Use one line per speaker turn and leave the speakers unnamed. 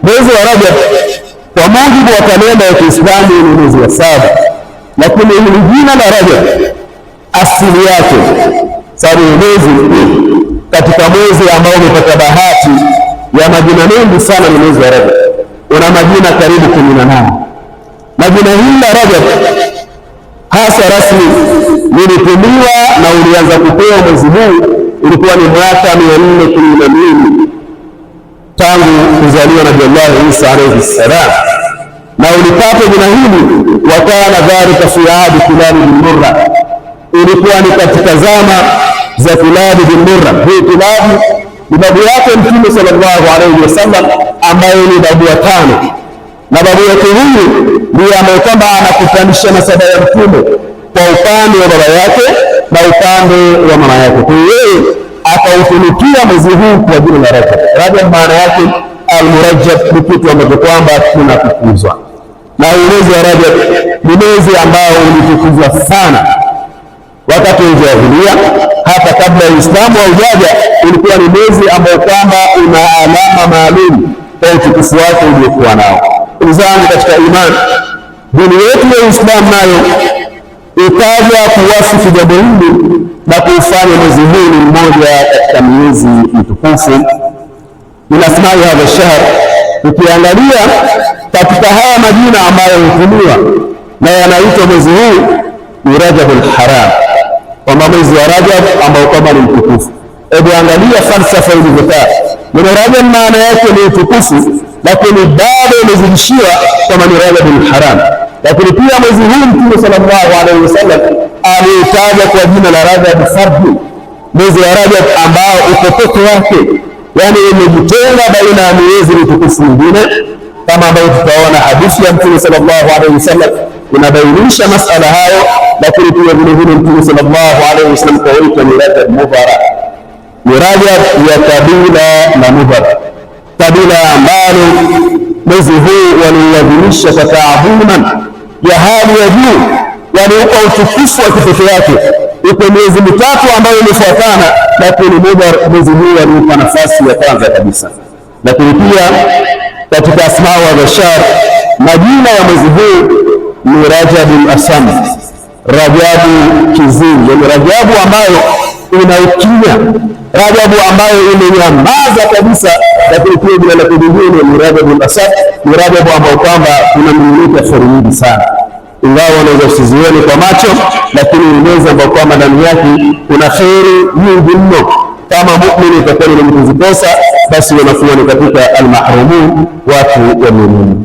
Mwezi wa Rajab kwa mujibu wa kalenda ya Kiislamu ni mwezi wa 7, lakini hili jina la Rajab asili yake sababu mwezi katika mwezi ambao umepata bahati ya majina mengi sana ni mwezi wa Rajab. Una majina karibu 18, na jina hili la Rajab hasa rasmi lilitumiwa na ulianza kupewa mwezi huu ilikuwa ni mwaka 412 tangu kuzaliwa Nabii Allah Isa alayhi salam, na ulipata jina hili wakana dhalika fi ahdi Kilab bin Murra, ilikuwa ni katika zama za Kilab bin Murra. Hii Kilab ni babu yake Mtume sallallahu alayhi wasallam ambaye ni babu wa 5, na babu yake huyu ndiye ambaye kwamba anakutanisha nasaba ya Mtume kwa upande wa baba yake na upande wa mama yake. Kwa hiyo akautunukia mwezi huu kwa jina la Rajab. Rajab maana yake al-murajjab, ni kitu ambacho kwamba kinatukuzwa, na mwezi wa Rajab ni mwezi ambao ulitukuzwa sana wakati wa jahiliya. Hata kabla ya Uislamu haujaja ulikuwa ni mwezi ambao kwamba una alama maalum kwa utukufu wake uliokuwa nao. Ndugu zangu katika imani, dini yetu ya Uislamu nayo ikaja kuwasifu jambo hili na kuufanya mwezi huu ni mmoja katika miezi mitukufu min asma'i hadha shahr. Ukiangalia katika haya majina ambayo hutumiwa na yanaitwa mwezi huu ni Rajabul Haram, kwamba mwezi wa Rajab ambao kwamba ni mtukufu. Hebu angalia falsafa ilivyokaa. Neno Rajab maana yake ni utukufu, lakini bado imezidishiwa kama ni Rajabul Haram. Lakini pia mwezi huu Mtume sallallahu alaihi wasallam aliutaja kwa jina la Rajab fardhi, mwezi wa Rajab ambao uko peke yake, yani imejitenga baina ya miezi mitukufu mingine, kama ambavyo tutaona hadithi ya Mtume sallallahu alaihi wasallam inabainisha masala hayo. Lakini pia vile vile Mtume sallallahu alaihi wasallam kawaita ni Rajab Mubarak, ni Rajab ya kabila la Mubarak, kabila ambalo mwezi huu waliadhimisha kwa taadhiman ya hali ya juu, waliupa utukufu wa kipekee yake. Iko miezi mitatu ambayo imefuatana, lakini mwezi huu waliupa nafasi ya kwanza kabisa. Lakini pia katika asma wa shahr, majina ya mwezi huu ni Rajabul Asam, Rajabu kiziwi, yani Rajabu ambayo inaukinya, Rajabu ambayo imenyamaza kabisa. Lakini pia jina la kingine ni Rajabul Asad, ni Rajabu ambao kwamba kuna miminika kheri nyingi sana, ingawa unaweza usizione kwa macho, lakini ni mwezi ambao kwamba ndani yake kuna kheri nyingi mno. Kama muumini itakuwa ni mtu kuzikosa, basi wanakuwa ni katika al-mahrumun, watu wa muumini.